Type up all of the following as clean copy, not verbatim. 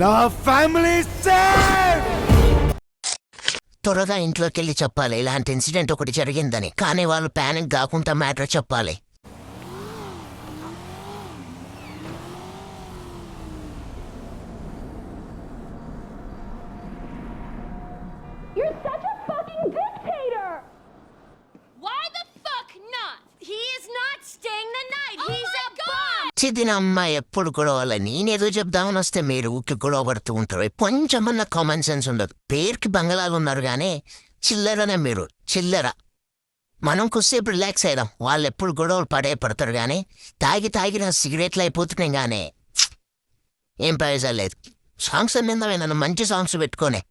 నా family safe. త్వరగా ఇంట్లోకి వెళ్ళి చెప్పాలి ఇలాంటి ఇన్సిడెంట్ ఒకటి జరిగిందని. కానీ వాళ్ళు ప్యానిక్ కాకుండా మ్యాటర్ చెప్పాలి. You're such a fucking dictator! Why the fuck not? He is not staying the night. He's a bomb! చిదిన అమ్మాయి ఎప్పుడు గొడవల నేనేదో చెప్దామని వస్తే మీరు ఊరికి గొడవ పడుతూ ఉంటారు. కొంచెమన్నా కామన్ సెన్స్ ఉండదు. పేరుకి బంగళాలు ఉన్నారు కానీ చిల్లరనే మీరు చిల్లర. మనం కొద్దిసేపు రిలాక్స్ అయ్యాం. వాళ్ళు ఎప్పుడు గొడవలు పడతారు కానీ తాగి నా సిగరెట్లు అయిపోతున్నాయి కానీ ఏం ప్రయోజనం లేదు. సాంగ్స్ అన్నీ నన్ను మంచి సాంగ్స్ పెట్టుకోనే.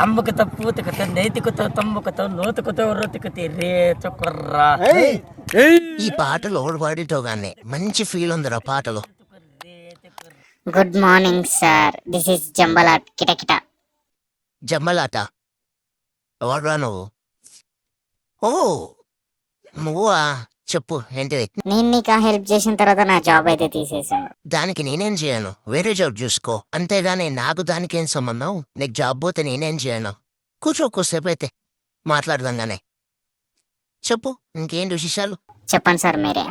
తమ్ముకుతో పూతుకుతో నేతికుతో తమ్ముకుతో నూతుకుతో రుతుకుతి రే చొక్కర్రా. ఈ పాటలు ఓడి పాడితో కానీ మంచి ఫీల్ ఉందిరా పాటలు. Good morning sir, this is జంబలాట్ కిటకిట. జమ్మలాట ఎవడ్రా నువ్వు? ఓ నువ్వా? చెప్పు ఏంటిది? నేను నీకు హెల్ప్ చేసిన తర్వాత నా జాబ్ అయితే తీసేసాను. దానికి నేనేం చేయను, వేరే జాబ్ చూసుకో. అంతేగాని నాకు దానికి ఏం సంబంధం? నీకు జాబ్ పోతే నేనేం చేయను. కూర్చో కొద్దిసేపు అయితే మాట్లాడదాంగానే. చెప్పు ఇంకేంటి విశేషాలు? చెప్పండి సార్ మీరే.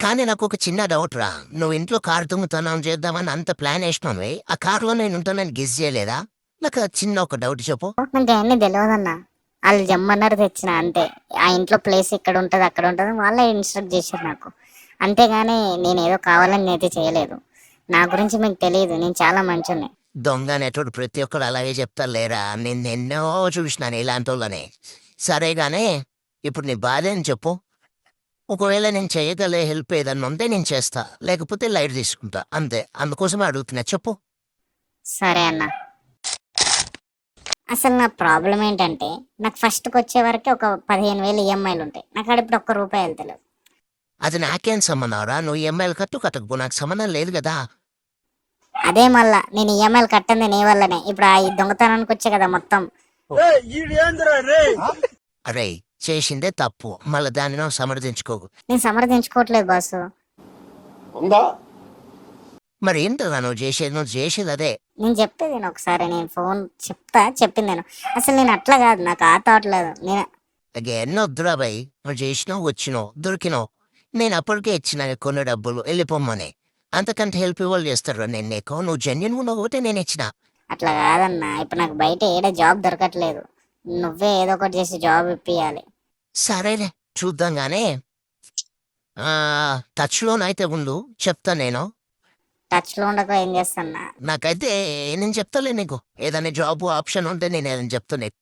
కానీ నాకు ఒక చిన్న డౌట్ రా. నువ్వు ఇంట్లో కారు దొంగతనం చేద్దామని అంత ప్లాన్ వేసినావు. ఆ కారులో నేను ఉంటానని గెస్ చేయలేదా? నాకు చిన్న ఒక డౌట్ చెప్పు. నాకు అన్నీ తెలియదన్నా. వాళ్ళు జమ్మన్నారు తెచ్చిన అంతే. ఆ ఇంట్లో ప్లేస్ ఇక్కడ ఉంటుంది అక్కడ ఉంటుంది వాళ్ళే ఇన్స్ట్రక్ట్ చేశారు నాకు. అంతేగాని నేను ఏదో కావాలని అయితే చేయలేదు. నా గురించి మీకు తెలియదు, నేను చాలా మంచిని. దొంగ అనేటోడు ప్రతి ఒక్కరు అలాగే చెప్తారు లేరా. నేను ఎన్నో చూసినాను ఇలాంటి వాళ్ళని. సరేగానే ఇప్పుడు నీ బాధ అని చెప్పు. ఒకవేళ నేను చేయగలే హెల్ప్ ఏదన్నా ఉంటే నేను చేస్తా, లేకపోతే లైట్ తీసుకుంటా అంతే. అందుకోసమే అడుగుతున్నా, చెప్పు. సరే అన్న. అసలు నా ప్రాబ్లం ఏంటంటే నాకు ఫస్ట్కి వచ్చే వరకు ఒక 15,000 ఈఎంఐలు ఉంటాయి. నాకు అక్కడ ఇప్పుడు ₹1 వెళ్తలేదు. అది నాకేం సంబంధం రా. నువ్వు ఈఎంఐలు కట్టకు, నాకు సంబంధం లేదు కదా. అదే మళ్ళా నేను ఈఎంఐలు కట్టంది నీ వల్లనే. ఇప్పుడు ఆ దొంగతనానికి వచ్చే కదా మొత్తం. అరే చేసిందే తప్పు, మళ్ళీ దాన్ని నువ్వు సమర్థించుకోకు. నేను సమర్థించుకోవట్లేదు బాసు. మరి ఏంటరా నువ్వు చేసేది అదే. నేను చెప్పేది నేను ఒకసారి, నేను ఫోన్ చెప్పింది నేను. అసలు నేను అట్లా కాదు, నాకు ఆ థాట్ లేదు. నేను ఎన్నో వద్దురా బాయ్. నువ్వు చేసినావు, వచ్చినావు, దొరికినావు. నేను అప్పటికే ఇచ్చిన కొన్ని డబ్బులు వెళ్ళిపోమ్మని. అంతకంటే హెల్ప్ ఇవ్వాలి చేస్తారా నేను నీకు? నువ్వు జెన్యున్ ఉన్నావు ఒకటే నేను ఇచ్చిన. అట్లా కాదన్నా. ఇప్పుడు నాకు బయట ఏడా జాబ్ దొరకట్లేదు. నువ్వే ఏదో ఒకటి చేసి జాబ్ ఇప్పియాలి. సరేలే చూద్దాం గానే. టచ్లోనైతే ఉండు, చెప్తా నేను. టచ్ లో ఉండక ఏం చేస్తున్నా? నాకైతే నేను చెప్తాలే నీకు. ఏదైనా జాబ్ ఆప్షన్ ఉంటే నేను ఏదైనా చెప్తా నీకు.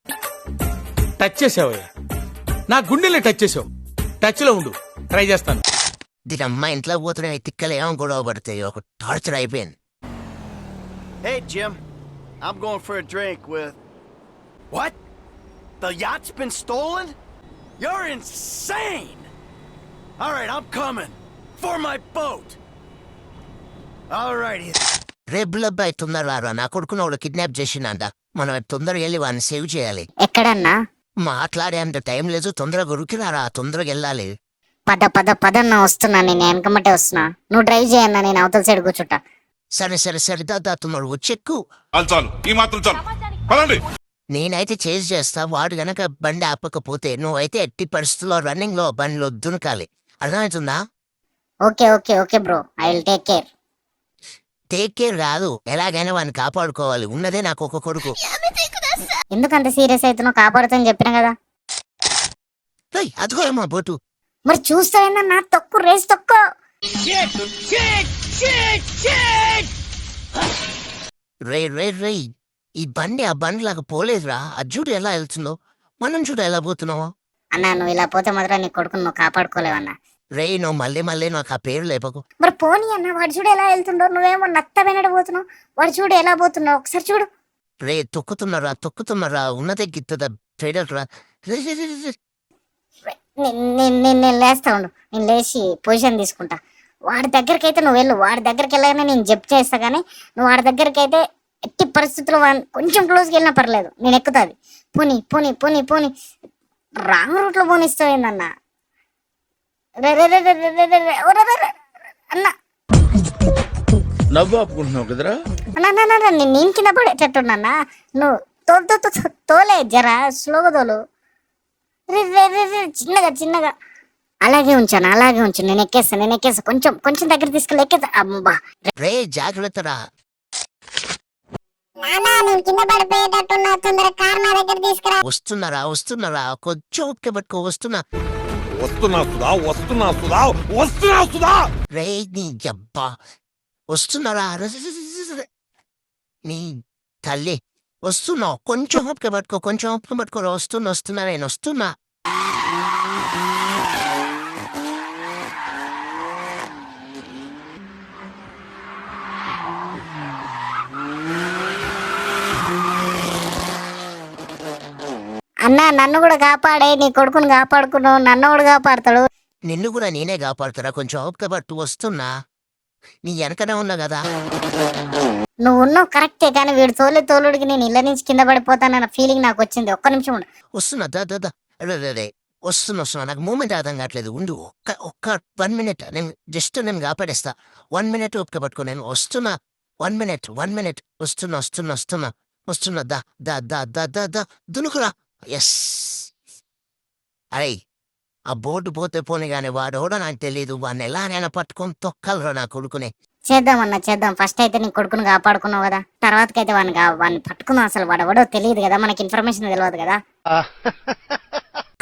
టచ్ చేసావయ్యా, నా గుండెలే టచ్ చేసావు. టచ్ లో ఉండు, ట్రై చేస్తాను. దీని అమ్మ ఇంట్లో పోతున్నాయి తిక్కలు ఏమో గొడవ పడతాయి. ఒక టార్చర్ అయిపోయింది. Hey Jim, I'm going for a drink with. What? The yacht's been stolen? You're insane. All right, I'm coming for my boat. All right. రేపులబ్బాయి తొందరగా నా కొడుకుని వాడు కిడ్నాప్ చేసినంట. మనం తొందరగా వెళ్ళి వాడిని సేవ్ చేయాలి. ఎక్కడన్నా? మాట్లాడే అంత టైం లేదు. తొందరగా ఉరికిరారా, తొందరగా వెళ్ళాలి. పద పద పదన్నా, వస్తున్నా. నేను వెనకమ్మటే వస్తున్నా. నువ్వు డ్రైవ్ చేయన్నా, నేను అవతల సైడ్ కూర్చుంటా. సరే దాదా తొందర వచ్చెక్కు. నేనైతే చేసి చేస్తా. వాడు గనక బండి ఆపకపోతే నువ్వైతే ఎట్టి పరిస్థితుల్లో రన్నింగ్ లో బండిలో దునకాలి. అర్థమవుతుందా? Okay okay okay bro, I will take care. Take care కాదు, ఎలాగైనా వాడిని కాపాడుకోవాలి. ఉన్నదే నాకు ఒక కొడుకు. ఎందుకు అంత సీరియస్ అవుతున్నావు? కాపాడుతాను చెప్పినా కదా. అదిగో ఏమో బోటు. మరి చూస్తావేందన్నా? తొక్కు, రేస్ తొక్కు. రే ఈ బండి ఆ బండి లాగా పోలేదురా. అది చూడు ఎలా వెళ్తుందో, మనం చూడు ఎలా పోతున్నావో. అన్నా నువ్వు ఇలా పోతే మాత్రం నీ కొడుకుని నువ్వు కాపాడుకోలేవన్నా. రే నువ్వు మళ్ళీ నాకు ఆ పేరు లేపకు. మరి పోనీ అన్న, వాడు చూడు ఎలా వెళ్తుండో. నువ్వేమో నత్త వెనడ పోతున్నావు, వాడు చూడు ఎలా పోతున్నావు. ఒకసారి చూడు. రే తొక్కుతున్నారా ఉన్నదే గిత్తదా ట్రైడర్ రా. నేను లేస్తా ఉండు. నేను లేచి పొజిషన్ తీసుకుంటా. వాడి దగ్గరికి అయితే నువ్వు వెళ్ళు. వాడి దగ్గరికి వెళ్ళగానే నేను జప్ చేస్తా. కానీ నువ్వు వాడి దగ్గరికి అయితే ఎట్టి పరిస్థితుల్లో కొంచెం క్లోజ్కి వెళ్ళినా పర్లేదు, నేను ఎక్కుతుంది. పోనీ రాంగ్ రూట్లో పోనిస్తావేందన్నా. రే రే రే రే రే రే రే రే. ఓ రే రే రే. అన్న నవ్వు ఆపుకుంటున్నావు కదరా? అన్న అన్న, అన్న, అన్న, నేను కింద పడేటట్టున్నా. నువ్వు తోలే జరా స్లోగా తోలు. రే రే రే రే, చిన్నగా చిన్నగా. అలాగే ఉంచు. నేను ఎక్కేస్తా. కొంచెం దగ్గర తీసుకెళ్ళి ఎక్కేస్తా. అబ్బా రే జాగ్రత్తరా. వస్తున్నారా కొంచెం ఓపిక పట్టుకో. వస్తున్నా రే నీ అబ్బా. వస్తున్నారా నీ తల్లి. వస్తున్నావు. కొంచెం ఓపిక పట్టుకో. వస్తున్నా నేను వస్తున్నా. అన్న నన్ను కూడా కాపాడే, నీ కొడుకుని కాపాడుకున్నావు, నన్ను కూడా కాపాడతాడు. నిన్ను కూడా నేనే కాపాడుతారా. కొంచెం ఓపిక పట్టు. వస్తున్నా. నీ వెనకనే ఉన్నా కదా. నువ్వు ఉన్నావు కరెక్టే, కానీ వీడు తోలుడికి నేను ఇళ్ళ నుంచి కింద పడిపోతానన్న ఫీలింగ్ నాకు వచ్చింది. ఒక్క నిమిషం ఉండు. వస్తున్నా దా. రే వస్తున్నా. నాకు మూమెంట్ అర్థం కావట్లేదు. ఉండు ఒక్క 1 minute. నేను కాపాడేస్తా. 1 minute ఓపిక పట్టుకో. నేను వస్తున్నా. 1 minute. వస్తున్నా. దా దునుకురా. ఎస్. అరే ఆ బోర్డు పోతే పోనీ గానీ వాడు కూడా నాకు తెలీదు. వాడిని ఎలా నేను పట్టుకొని తొక్కలరా నా కొడుకునే. చేద్దాం. ఫస్ట్ అయితే నీ కొడుకుని కాపాడుకున్నావు కదా, తర్వాతకైతే వాడిని పట్టుకుందాం. అసలు వాడెవడో తెలియదు కదా, మనకి ఇన్ఫర్మేషన్ తెలియదు కదా.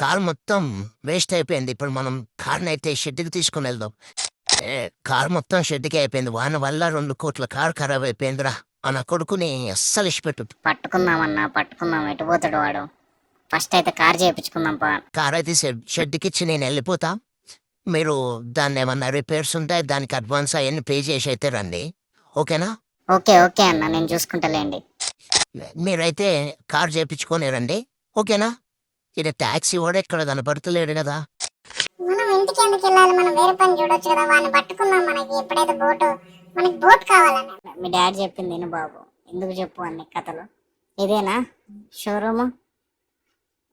కార్ మొత్తం వేస్ట్ అయిపోయింది. ఇప్పుడు మనం కార్ని అయితే షెడ్కి తీసుకుని వెళ్దాం. కార్ మొత్తం షెడ్కి అయిపోయింది. వాని వల్ల 2 కోట్ల కార్ ఖరాబ్ అయిపోయిందిరా. నా కొడుకుని అస్సలు ఇష్టపెట్టు. పట్టుకుందాం. ఎటు పోతాడు వాడు? ఫస్ట్ అయితే కార్ చేయించుకుందాం పా. కార్ అయితే షెడ్కి ఇచ్చి నేను వెళ్ళిపోతా. మీరు దాన్ని ఏమన్నా రిపేర్స్ ఉంటాయి, దానికి అడ్వాన్స్ అవన్నీ పే చేసి అయితే రండి. ఓకేనా? ఓకే అన్న, నేను చూసుకుంటాలేండి. మీరైతే కార్ చేయించుకొని రండి. ఓకేనా? ఇది ట్యాక్సీ కూడా ఇక్కడ కనపడుతులేడు కదా. మనం ఇంటికి ఎందుకు వెళ్ళాలి? మనం వేరే పని చూడొచ్చు కదా. వాడిని పట్టుకుందాం. మనకి ఎప్పుడైతే మనకి బోట్ కావాలని. మీ డాడీ చెప్పింది నేను బాబు, ఎందుకు చెప్పు అన్ని కథలు. ఇదేనా షోరూమ్?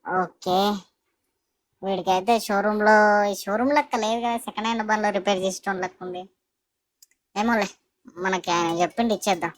ఓకే, వీడికైతే షోరూమ్ లెక్క లేదు కదా, సెకండ్ హ్యాండ్ బండ్లో రిపేర్ చేసేటోన్ లెక్క ఉంది. ఏమోలే, మనకి ఆయన చెప్పిండి ఇచ్చేద్దాం.